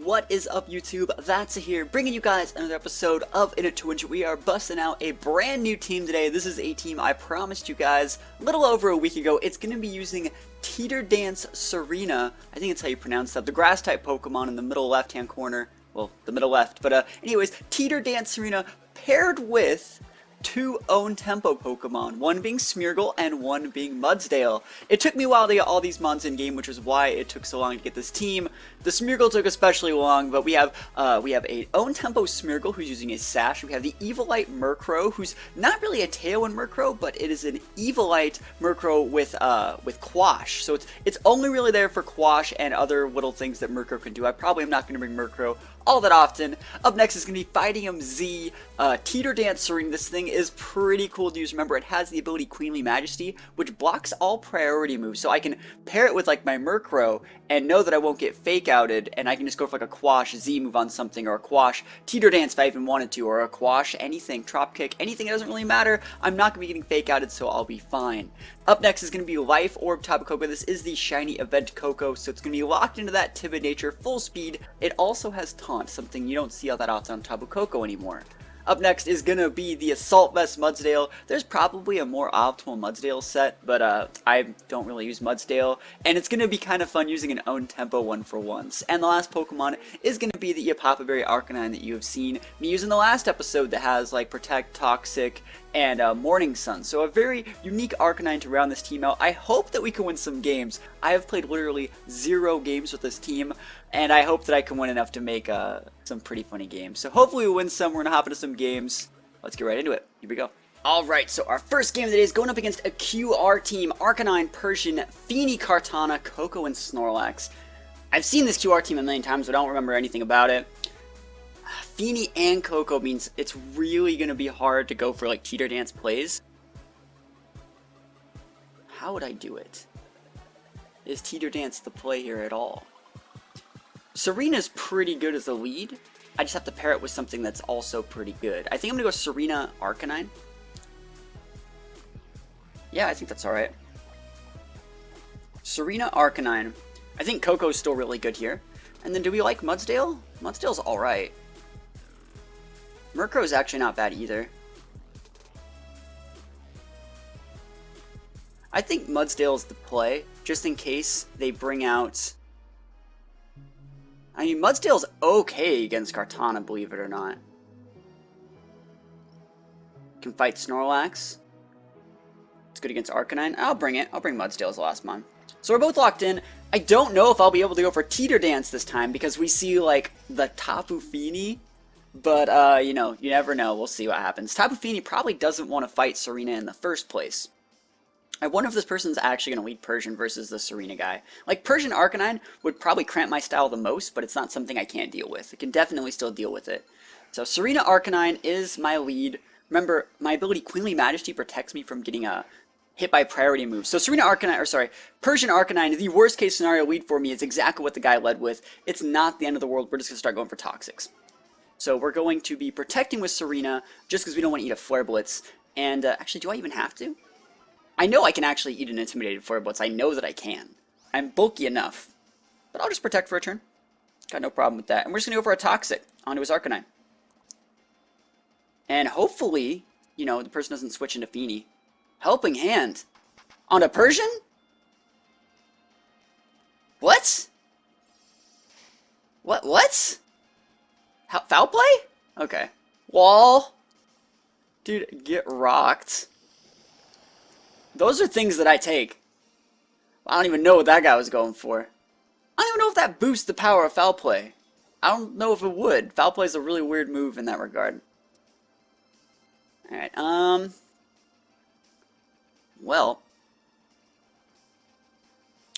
What is up, YouTube? That's here, bringing you guys another episode of In It to Win It. We are busting out a brand new team today. This is a team I promised you guys a little over a week ago. It's going to be using Teeter Dance Tsareena. I think that's how you pronounce that. The grass type Pokemon in the middle left hand corner. Well, the middle left. But anyways, Teeter Dance Tsareena paired with two own tempo Pokemon, one being Smeargle and one being Mudsdale. It took me a while to get all these mons in game, which is why it took so long to get this team. The Smeargle took especially long, but we have a own tempo Smeargle who's using a Sash. We have the Evilite Murkrow, who's not really a Tailwind Murkrow, but it is an Evilite Murkrow with Quash. So it's only really there for Quash and other little things that Murkrow can do. I probably am not going to bring Murkrow all that often. Up next is going to be Fighting Him Z, Teeter Dance Tsareena. This thing is pretty cool to use. Remember, it has the ability Queenly Majesty, which blocks all priority moves, so I can pair it with like my Murkrow and know that I won't get fake outed, and I can just go for like a Quash Z move on something, or a Quash Teeter Dance if I even wanted to, or a Quash anything, Trop Kick, anything. It doesn't really matter. I'm not going to be getting fake outed, so I'll be fine. Up next is going to be Life Orb Tapu Koko. This is the shiny event Koko, so it's going to be locked into that timid nature, full speed. It also has Taunt, something you don't see all that often on Tapu Koko anymore. Up next is going to be the Assault Vest Mudsdale. There's probably a more optimal Mudsdale set, but I don't really use Mudsdale, and it's going to be kind of fun using an own tempo one for once. And the last Pokemon is going to be the Apapa Berry Arcanine that you have seen me use in the last episode that has like Protect, Toxic, and Morning Sun. So a very unique Arcanine to round this team out. I hope that we can win some games. I have played literally 0 games with this team, and I hope that I can win enough to make some pretty funny games. So hopefully we win some. We're going to hop into some games. Let's get right into it. Here we go. Alright, so our first game of the day is going up against a QR team. Arcanine, Persian, Feeny, Kartana, Koko, and Snorlax. I've seen this QR team a million times, but I don't remember anything about it. Feeny and Koko means it's really going to be hard to go for like Teeter Dance plays. How would I do it? Is Teeter Dance the play here at all? Tsareena's pretty good as a lead. I just have to pair it with something that's also pretty good. I think I'm going to go Tsareena Arcanine. Yeah, I think that's alright. Tsareena Arcanine. I think Koko's still really good here. And then do we like Mudsdale? Mudsdale's alright. Murkrow's actually not bad either. I think Mudsdale's the play, just in case they bring out... I mean, Mudsdale's okay against Kartana, believe it or not. Can fight Snorlax. It's good against Arcanine. I'll bring it. I'll bring Mudsdale as the last mon. So we're both locked in. I don't know if I'll be able to go for Teeter Dance this time, because we see, like, the Tapu Fini. But, you know, you never know. We'll see what happens. Tapu Fini probably doesn't want to fight Tsareena in the first place. I wonder if this person's actually going to lead Persian versus the Tsareena guy. Like, Persian Arcanine would probably cramp my style the most, but it's not something I can't deal with. I can definitely still deal with it. So, Tsareena Arcanine is my lead. Remember, my ability Queenly Majesty protects me from getting hit by priority moves. So, Persian Arcanine, the worst case scenario lead for me is exactly what the guy led with. It's not the end of the world. We're just going to start going for Toxics. So we're going to be protecting with Tsareena, just because we don't want to eat a Flare Blitz. And actually, do I even have to? I know I can actually eat an Intimidated Flare Blitz. I know that I can. I'm bulky enough. But I'll just protect for a turn. Got no problem with that. And we're just going to go for a Toxic onto his Arcanine. And hopefully, you know, the person doesn't switch into Feeny. Helping Hand. On a Persian? What? What? Foul play? Okay. Wall. Dude, get rocked. Those are things that I take. I don't even know what that guy was going for. I don't even know if that boosts the power of foul play. I don't know if it would. Foul play is a really weird move in that regard. Alright, well.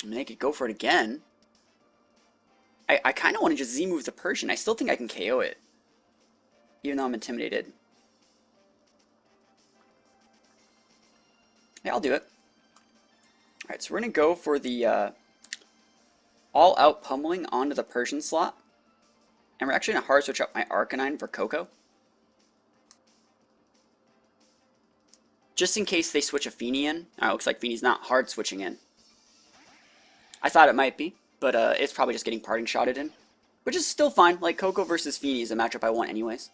I mean, they could go for it again. I kind of want to just Z-move the Persian. I still think I can KO it. Even though I'm intimidated. Yeah, I'll do it. Alright, so we're going to go for the all-out pummeling onto the Persian slot. And we're actually going to hard switch up my Arcanine for Koko. Just in case they switch a Feeny in. Oh, it looks like Feeny's not hard switching in. I thought it might be, but it's probably just getting parting shotted in. which is still fine. Like, Coco versus Feeny is a matchup I want anyways.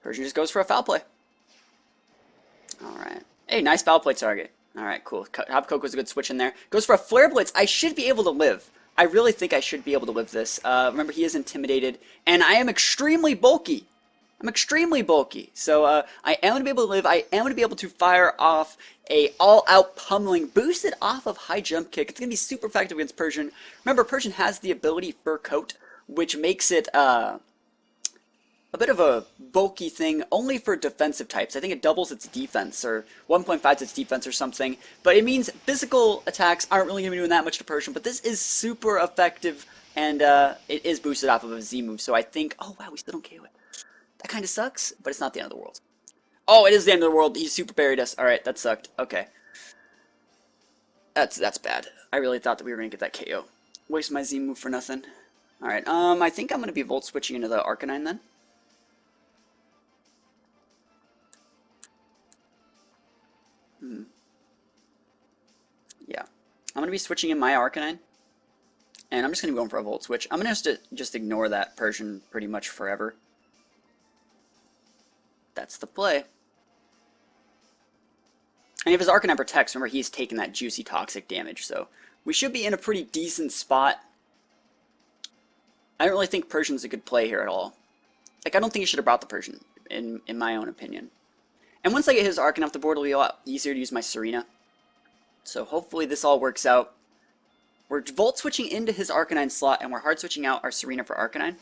Persian just goes for a foul play. Alright. Hey, nice foul play target. Alright, cool. Have Coco's a good switch in there. Goes for a Flare Blitz. I should be able to live. I really think I should be able to live this. Remember, he is intimidated, and I am extremely bulky. I'm extremely bulky, so I am going to be able to live. I am going to be able to fire off a all-out pummeling boosted off of high jump kick. It's going to be super effective against Persian. Remember, Persian has the ability Fur Coat, which makes it a bit of a bulky thing only for defensive types. I think it doubles its defense, or 1.5 its defense or something. But it means physical attacks aren't really going to be doing that much to Persian, but this is super effective, and it is boosted off of a Z move, so I think... Oh, wow, we still don't KO it. That kind of sucks, but it's not the end of the world. Oh, it is the end of the world. He super buried us. Alright, that sucked. Okay. That's bad. I really thought that we were going to get that KO. Waste my Z move for nothing. Alright, I think I'm going to be Volt switching into the Arcanine then. Yeah. I'm going to be switching in my Arcanine. And I'm just going to be going for a Volt switch. I'm going to just ignore that Persian pretty much forever. That's the play. And if his Arcanine protects, remember he's taking that juicy toxic damage, so we should be in a pretty decent spot. I don't really think Persian's a good play here at all. Like, I don't think he should have brought the Persian, in my own opinion. And once I get his Arcanine off the board, it'll be a lot easier to use my Tsareena. So hopefully this all works out. We're Volt switching into his Arcanine slot, and we're hard switching out our Tsareena for Arcanine.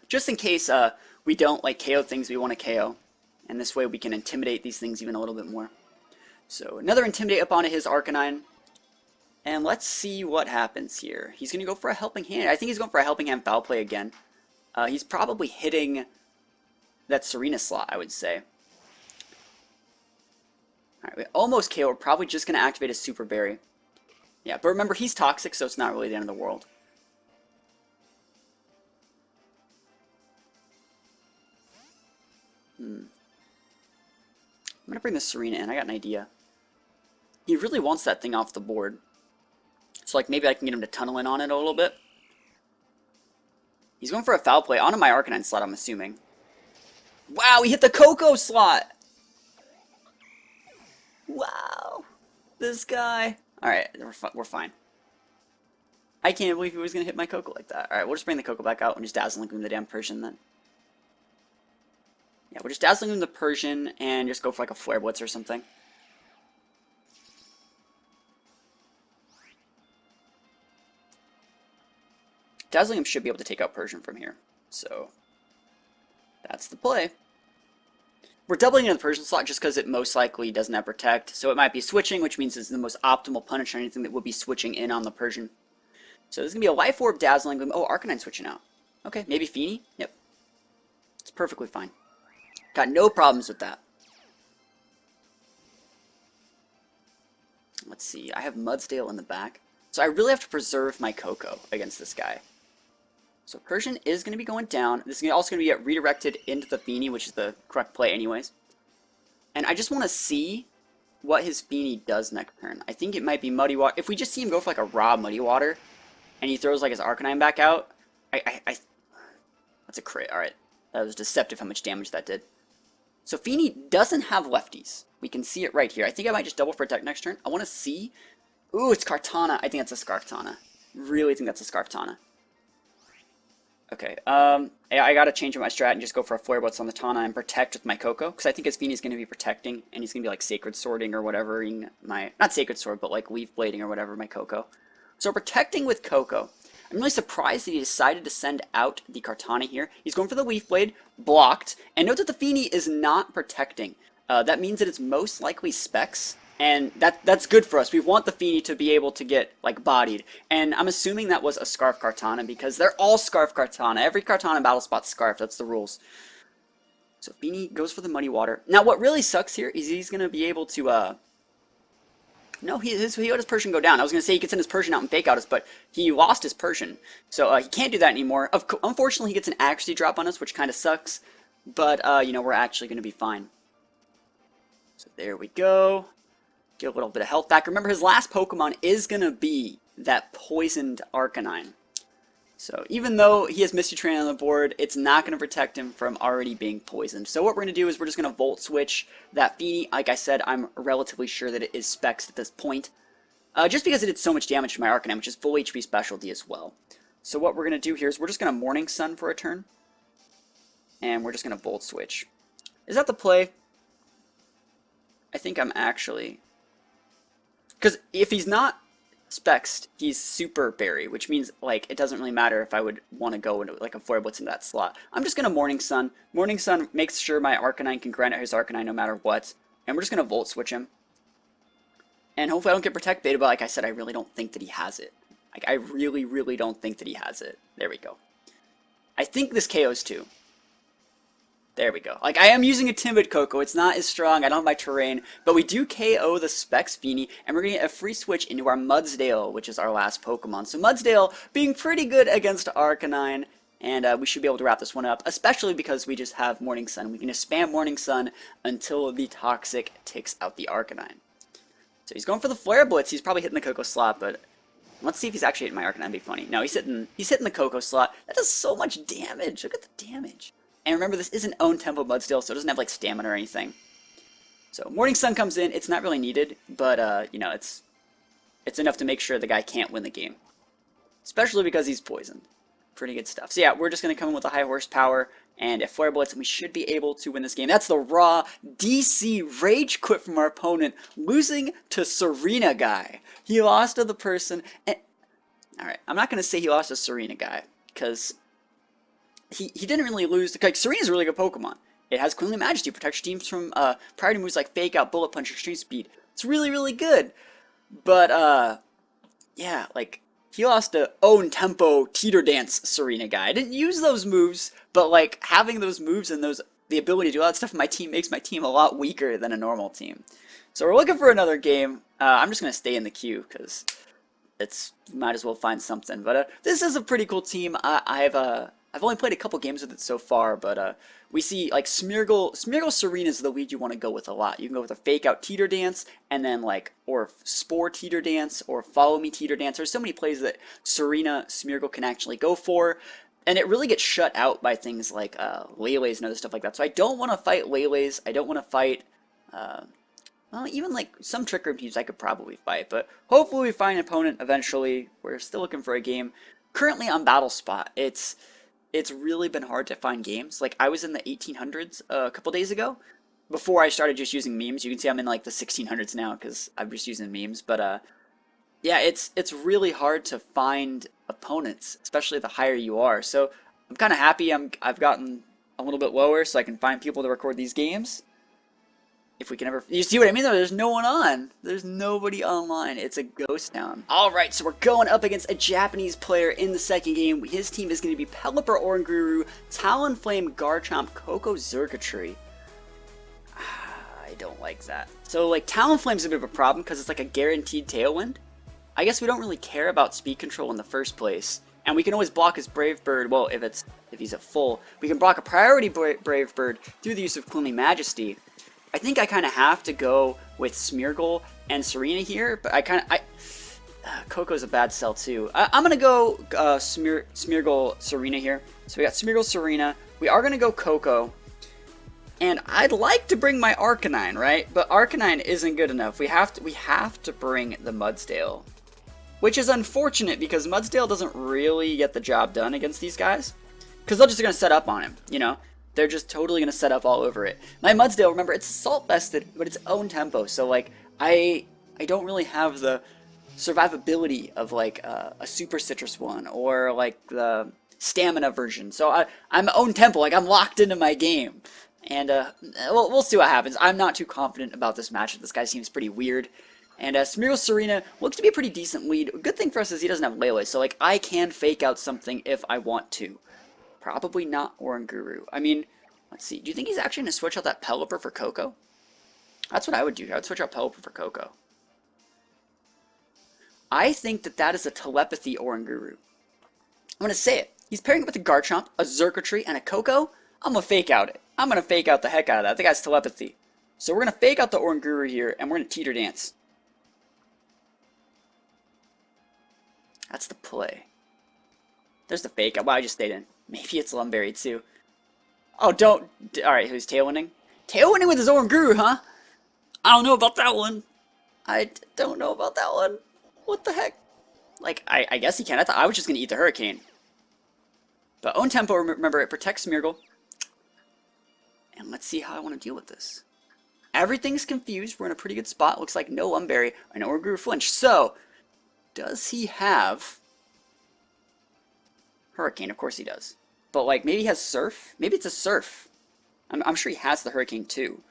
Just in case we don't like KO things we want to KO. And this way we can intimidate these things even a little bit more. So another Intimidate up onto his Arcanine. And let's see what happens here. He's going to go for a Helping Hand. I think he's going for a Helping Hand foul play again. He's probably hitting that Tsareena slot, I would say. Alright, we almost KO. We're probably just going to activate a Super Berry. Yeah, but remember, he's toxic, so it's not really the end of the world. I'm going to bring the Tsareena in. I got an idea. He really wants that thing off the board. So, like, maybe I can get him to tunnel in on it a little bit. He's going for a foul play onto my Arcanine slot, I'm assuming. Wow, he hit the Coco slot! Wow! This guy. Alright, we're fine. I can't believe he was going to hit my Coco like that. Alright, we'll just bring the Coco back out and just Dazzling Gleam the damn Persian then. Yeah, we'll just Dazzling Gleam the Persian and just go for like a Flare Blitz or something. Dazzling Gleam should be able to take out Persian from here. So, that's the play. We're doubling into the Persian slot just because it most likely doesn't have Protect. So it might be switching, which means it's the most optimal punish or anything that will be switching in on the Persian. So this is going to be a Life Orb, Dazzling Gleam. Oh, Arcanine switching out. Okay, maybe Feeny? Yep. It's perfectly fine. Got no problems with that. Let's see. I have Mudsdale in the back. So I really have to preserve my Coco against this guy. So Persian is going to be going down. This is also going to be redirected into the Feeny, which is the correct play anyways. And I just want to see what his Feeny does next turn. I think it might be Muddy Water. If we just see him go for like a raw Muddy Water, and he throws like his Arcanine back out, that's a crit. Alright. That was deceptive how much damage that did. So Feeny doesn't have lefties. We can see it right here. I think I might just double protect next turn. I want to see. Ooh, it's Kartana. I think that's a Scarftana. Really think that's a Scarftana. Okay, I gotta change my strat and just go for a Flare Blitz on the Tana and protect with my Coco, because I think his Feeny's gonna be protecting, and he's gonna be like Sacred Swording or whatever, not Sacred Sword, but like Leaf Blading or whatever, my Coco. So protecting with Coco. I'm really surprised that he decided to send out the Kartana here. He's going for the Leaf Blade, blocked, and note that the Feeny is not protecting. That means that it's most likely Specs, and that's good for us. We want the Feeny to be able to get, like, bodied. And I'm assuming that was a Scarf Kartana, because they're all Scarf Kartana. Every Kartana battle spot's Scarf. That's the rules. So Feeny goes for the Muddy Water. Now, what really sucks here is he's going to be able to, no, he let his Persian go down. I was going to say he could send his Persian out and fake out us, but he lost his Persian. So he can't do that anymore. Unfortunately, he gets an accuracy drop on us, which kind of sucks. But, you know, we're actually going to be fine. So there we go. Get a little bit of health back. Remember, his last Pokemon is going to be that poisoned Arcanine. So even though he has Misty Terrain on the board, it's not going to protect him from already being poisoned. So what we're going to do is we're just going to Volt Switch that Feeny. Like I said, I'm relatively sure that it is Specs at this point. Just because it did so much damage to my Arcanine, which is full HP specialty as well. So what we're going to do here is we're just going to Morning Sun for a turn. And we're just going to Volt Switch. Is that the play? I think I'm actually... Because if he's not Specs, he's Super Berry, which means like it doesn't really matter if I would want to go into like a Flare Blitz into that slot. I'm just going to Morning Sun. Morning Sun makes sure my Arcanine can grind out his Arcanine no matter what. And we're just going to Volt Switch him. And hopefully I don't get Protect Beta, but like I said, I really don't think that he has it. Like, I really, really don't think that he has it. There we go. I think this KOs too. There we go. Like, I am using a Timid Coco. It's not as strong. I don't have my terrain. But we do KO the Specs Feeny, and we're going to get a free switch into our Mudsdale, which is our last Pokemon. So Mudsdale being pretty good against Arcanine, and we should be able to wrap this one up, especially because we just have Morning Sun. We can just spam Morning Sun until the Toxic takes out the Arcanine. So he's going for the Flare Blitz. He's probably hitting the Coco slot, but let's see if he's actually hitting my Arcanine. That'd be funny. No, he's hitting the Coco slot. That does so much damage. Look at the damage. And remember, this isn't own tempo Mudsdale, so it doesn't have like stamina or anything. So Morning Sun comes in. It's not really needed, but you know, it's enough to make sure the guy can't win the game, especially because he's poisoned. Pretty good stuff. So yeah, we're just gonna come in with a high horsepower and a Flare Blitz, and we should be able to win this game. That's the raw DC Rage Quit from our opponent, losing to Tsareena guy. He lost to the person, and all right, I'm not gonna say he lost to Tsareena guy because he didn't really lose. Like, Tsareena's a really good Pokemon. It has Queenly Majesty, protects teams from priority moves like Fake Out, Bullet Punch, Extreme Speed. It's really, really good. But yeah, like, he lost to own tempo Teeter Dance Tsareena guy. I didn't use those moves, but like having those moves and the ability to do all that stuff in my team makes my team a lot weaker than a normal team. So we're looking for another game. I'm just gonna stay in the queue because might as well find something. But this is a pretty cool team. I've only played a couple games with it so far, but we see like Smeargle Tsareena is the lead you want to go with a lot. You can go with a Fake Out Teeter Dance, and then like, or Spore Teeter Dance, or Follow Me Teeter Dance. There's so many plays that Smeargle can actually go for, and it really gets shut out by things like Lele's and other stuff like that. So I don't want to fight Lele's. I don't want to fight, well, even like some Trick Room teams I could probably fight, but hopefully we find an opponent eventually. We're still looking for a game. Currently on Battle Spot, it's really been hard to find games. Like, I was in the 1800s a couple days ago, before I started just using memes. You can see I'm in like the 1600s now because I'm just using memes. But yeah, it's really hard to find opponents, especially the higher you are. So I'm kind of happy I've gotten a little bit lower so I can find people to record these games. If we can ever... You see what I mean, though? There's no one on. There's nobody online. It's a ghost town. Alright, so we're going up against a Japanese player in the second game. His team is going to be Pelipper, Oranguru, Talonflame, Garchomp, Koko, Xurkitree. I don't like that. So, like, Talonflame's a bit of a problem because it's like a guaranteed Tailwind. I guess we don't really care about speed control in the first place. And we can always block his Brave Bird. Well, if he's at full. We can block a priority Brave Bird through the use of Queenly Majesty. I think I kind of have to go with Smeargle and Tsareena here, but Coco's a bad sell too. I'm going to go Smeargle Tsareena here. So we got Smeargle Tsareena. We are going to go Coco. And I'd like to bring my Arcanine, right? But Arcanine isn't good enough. We have to bring the Mudsdale. Which is unfortunate because Mudsdale doesn't really get the job done against these guys. Because they're just going to set up on him, you know? They're just totally going to set up all over it. My Mudsdale, remember, it's Assault Vested, but it's own tempo. So, like, I don't really have the survivability of, like, a Super Citrus one or, like, the Stamina version. So I'm own tempo. Like, I'm locked into my game. And, we'll see what happens. I'm not too confident about this matchup. This guy seems pretty weird. And Smeargle Tsareena looks to be a pretty decent lead. Good thing for us is he doesn't have Lele. So, like, I can fake out something if I want to. Probably not Oranguru. I mean, let's see. Do you think he's actually going to switch out that Pelipper for Coco? That's what I would do. I would switch out Pelipper for Coco. I think that is a Telepathy Oranguru. I'm going to say it. He's pairing it with a Garchomp, a Xurkitree, and a Coco. I'm going to fake out it. I'm going to fake out the heck out of that. I think that's Telepathy. So we're going to fake out the Oranguru here, and we're going to Teeter Dance. That's the play. There's the fake. Wow, I just stayed in. Maybe it's Lumberry too. Oh, don't. Alright, who's tailwinding? Tailwinding with his own Guru, huh? I don't know about that one. I don't know about that one. What the heck? Like, I guess he can. I thought I was just going to eat the Hurricane. But own tempo, remember, it protects Smeargle. And let's see how I want to deal with this. Everything's confused. We're in a pretty good spot. Looks like no Lumberry. I know we're Guru Flinch. So, does he have Hurricane? Of course he does. But, like, maybe he has Surf? Maybe it's a Surf. I'm sure he has the Hurricane, too.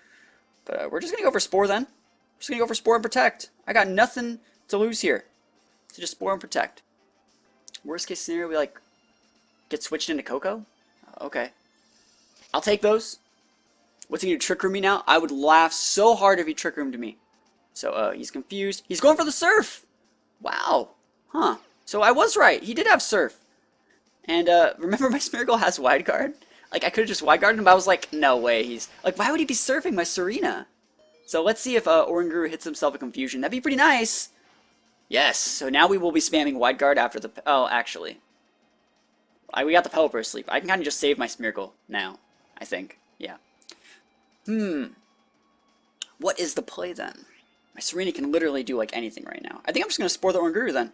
But we're just going to go for Spore, then. We're just going to go for Spore and Protect. I got nothing to lose here. So just Spore and Protect. Worst case scenario, we, like, get switched into Coco? Okay. I'll take those. What's he going to Trick Room me now? I would laugh so hard if he Trick Roomed me. So, he's confused. He's going for the Surf! Wow. Huh. So I was right. He did have Surf. And, remember my Smeargle has Wide Guard? Like, I could have just Wide Guarded him, but I was like, no way. He's, like, why would he be surfing my Tsareena? So let's see if, Oranguru hits himself a Confusion. That'd be pretty nice. Yes. So now we will be spamming Wide Guard after the, oh, actually. We got the Pelipper asleep. I can kind of just save my Smeargle now, I think. Yeah. What is the play then? My Tsareena can literally do, like, anything right now. I think I'm just going to Spore the Oranguru then.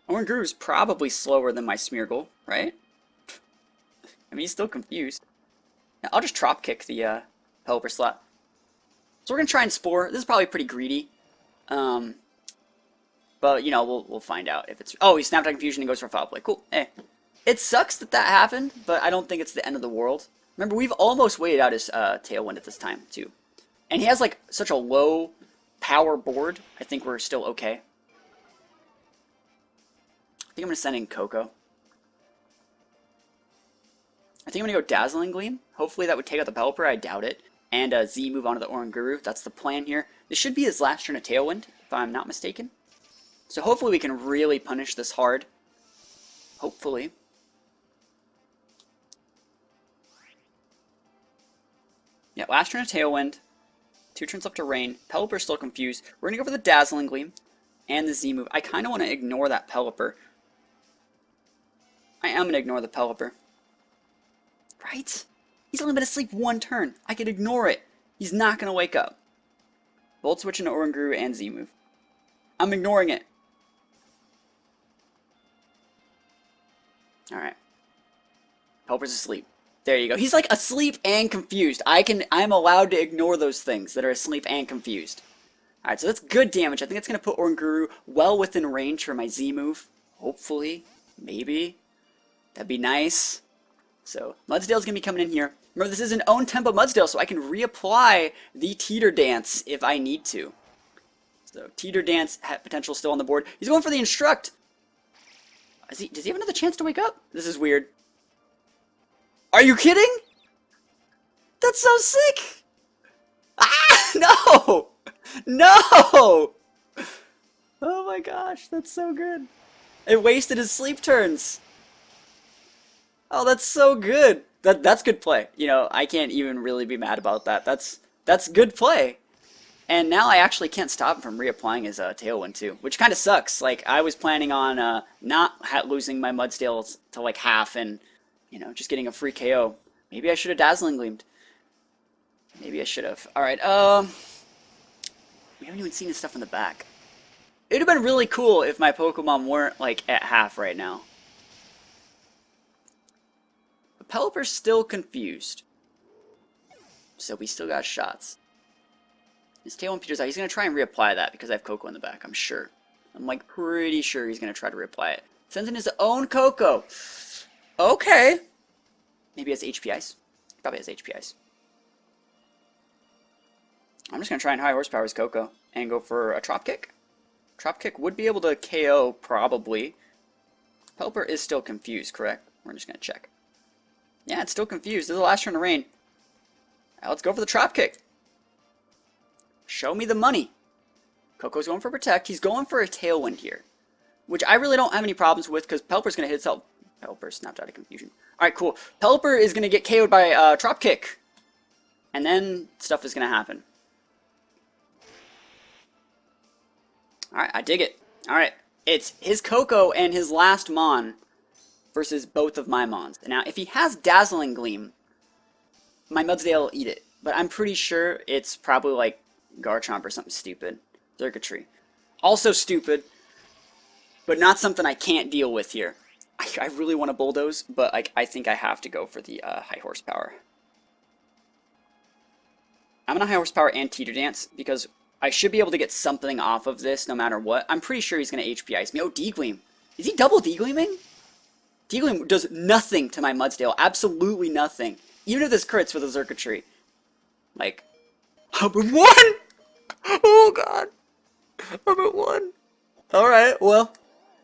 Oranguru's probably slower than my Smeargle, right? I mean, he's still confused. Now, I'll just Trop Kick the Pelipper slot. So we're going to try and Spore. This is probably pretty greedy. But, you know, we'll find out if it's... Oh, he snapped on Confusion and goes for Foul Play. Cool. Hey. It sucks that that happened, but I don't think it's the end of the world. Remember, we've almost waited out his Tailwind at this time, too. And he has, like, such a low power board. I think we're still okay. I think I'm going to send in Coco. I think I'm going to go Dazzling Gleam. Hopefully that would take out the Pelipper. I doubt it. And Z move on to the Oranguru. That's the plan here. This should be his last turn of Tailwind, if I'm not mistaken. So hopefully we can really punish this hard. Hopefully. Yeah, last turn of Tailwind. 2 turns left to Rain. Pelipper's still confused. We're going to go for the Dazzling Gleam and the Z move. I kind of want to ignore that Pelipper. I am going to ignore the Pelipper. Right? He's only been asleep 1 turn. I could ignore it. He's not going to wake up. Volt Switch into Oranguru and Z move. I'm ignoring it. Alright. Pelipper's asleep. There you go. He's like asleep and confused. I'm allowed to ignore those things that are asleep and confused. Alright, so that's good damage. I think it's going to put Oranguru well within range for my Z move. Hopefully. Maybe. That'd be nice. So, Mudsdale's going to be coming in here. Remember, this is an own tempo Mudsdale, so I can reapply the Teeter Dance if I need to. So, Teeter Dance potential still on the board. He's going for the Instruct. Does he have another chance to wake up? This is weird. Are you kidding? That's so sick! Ah! No! No! Oh my gosh, that's so good. It wasted his sleep turns. Oh, that's so good. That's good play. You know, I can't even really be mad about that. That's good play. And now I actually can't stop him from reapplying his Tailwind too, which kind of sucks. Like, I was planning on not losing my Mudsdale to like half and, you know, just getting a free KO. Maybe I should have Dazzling Gleamed. Maybe I should have. Alright, we haven't even seen his stuff in the back. It would have been really cool if my Pokemon weren't, like, at half right now. But Pelipper's still confused. So we still got shots. His Tailwind peters out. He's going to try and reapply that because I have Coco in the back, I'm sure. I'm, like, pretty sure he's going to try to reapply it. Sends in his own Coco. Okay. Maybe he has HP Ice. Probably has HP Ice. I'm just going to try and high horsepower his Coco and go for a Trop Kick. Trop Kick would be able to KO, probably. Pelipper is still confused, correct? We're just going to check. Yeah, it's still confused. This is the last turn of Rain. Now let's go for the Trop Kick. Show me the money. Coco's going for Protect. He's going for a Tailwind here, which I really don't have any problems with because Pelipper's going to hit itself. Pelipper snapped out of Confusion. Alright, cool. Pelipper is going to get KO'd by Trop Kick. And then stuff is going to happen. Alright, I dig it. Alright. It's his Coco and his last Mon versus both of my Mons. Now, if he has Dazzling Gleam, my Mudsdale will eat it. But I'm pretty sure it's probably like Garchomp or something stupid. Circuitry. Also stupid, but not something I can't deal with here. I really want to Bulldoze, but I think I have to go for the High Horsepower. I'm going to High Horsepower and Teeter Dance because I should be able to get something off of this no matter what. I'm pretty sure he's going to HP Ice me. Oh, D-Gleam. Is he double D-Gleaming? D-Gleam does nothing to my Mudsdale. Absolutely nothing. Even if this crits with a Circuitry. Like, I'm at 1! Oh, God. I'm at 1. Alright, well,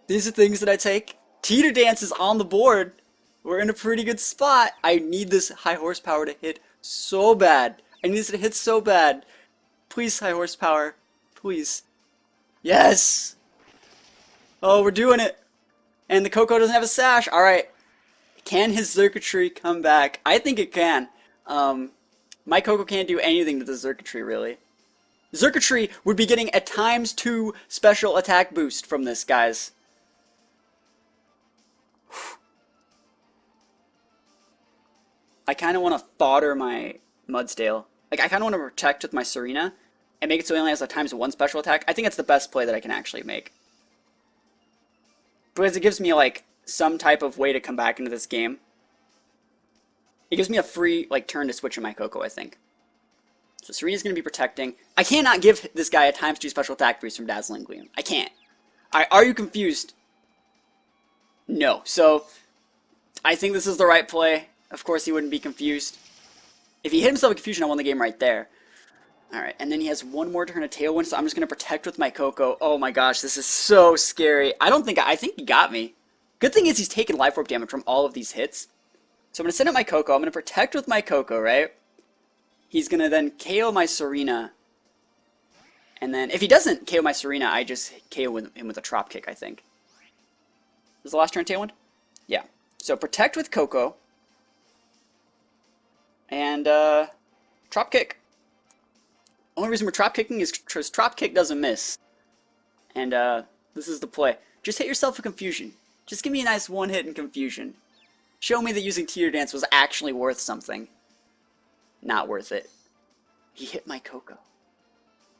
these are things that I take. Teeter Dance is on the board. We're in a pretty good spot. I need this High Horsepower to hit so bad. I need this to hit so bad. Please, High Horsepower. Please. Yes! Oh, we're doing it. And the Coco doesn't have a Sash. Alright. Can his Circuitry come back? I think it can. My Coco can't do anything to the Circuitry, really. Circuitry would be getting a ×2 special attack boost from this, guys. I kind of want to fodder my Mudsdale. Like, I kind of want to protect with my Tsareena and make it so he only has a ×1 special attack. I think it's the best play that I can actually make. Because it gives me, like, some type of way to come back into this game. It gives me a free, like, turn to switch in my Coco, I think. So Tsarena's going to be protecting. I cannot give this guy a ×2 special attack boost from Dazzling Gleam. I can't. Are you confused? No. So, I think this is the right play. Of course he wouldn't be confused. If he hit himself with Confusion, I won the game right there. Alright, and then he has one more turn of Tailwind, so I'm just going to protect with my Coco. Oh my gosh, this is so scary. I think he got me. Good thing is he's taken Life Orb damage from all of these hits. So I'm going to send out my Coco. I'm going to protect with my Coco, right? He's going to then KO my Tsareena. And then, if he doesn't KO my Tsareena, I just KO him with a Trop Kick, I think. Was the last turn Tailwind? Yeah. So protect with Coco. And, Trop Kick. Only reason we're Trop Kicking is because Trop Kick doesn't miss. And, this is the play. Just hit yourself with Confusion. Just give me a nice one hit in Confusion. Show me that using Teeter Dance was actually worth something. Not worth it. He hit my Coco.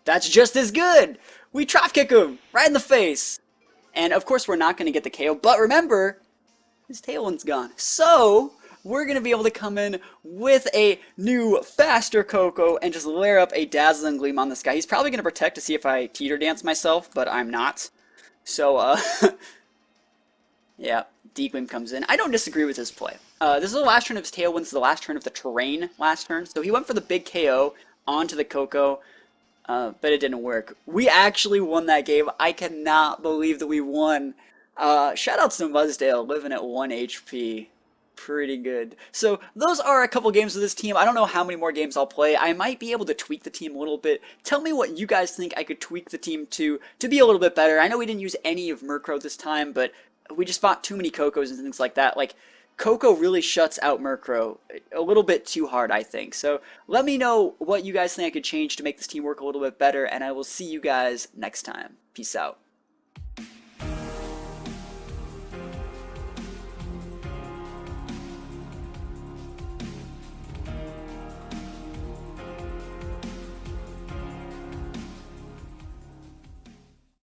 That's just as good! We Trop Kick him! Right in the face! And, of course, we're not going to get the KO. But remember, his Tailwind's gone. So, we're going to be able to come in with a new, faster Coco and just layer up a Dazzling Gleam on this guy. He's probably going to protect to see if I Teeter Dance myself, but I'm not. So, yeah, D-Gleam comes in. I don't disagree with his play. This is the last turn of his Tailwind. This is the last turn of the Terrain last turn. So he went for the big KO onto the Coco, but it didn't work. We actually won that game. I cannot believe that we won. Shoutouts to Mudsdale, living at 1 HP. Pretty good. So those are a couple games with this team. I don't know how many more games I'll play. I might be able to tweak the team a little bit. Tell me what you guys think I could tweak the team to be a little bit better. I know we didn't use any of Murkrow this time, but we just fought too many Cocos and things like that. Like, Coco really shuts out Murkrow a little bit too hard, I think. So let me know what you guys think I could change to make this team work a little bit better, and I will see you guys next time. Peace out.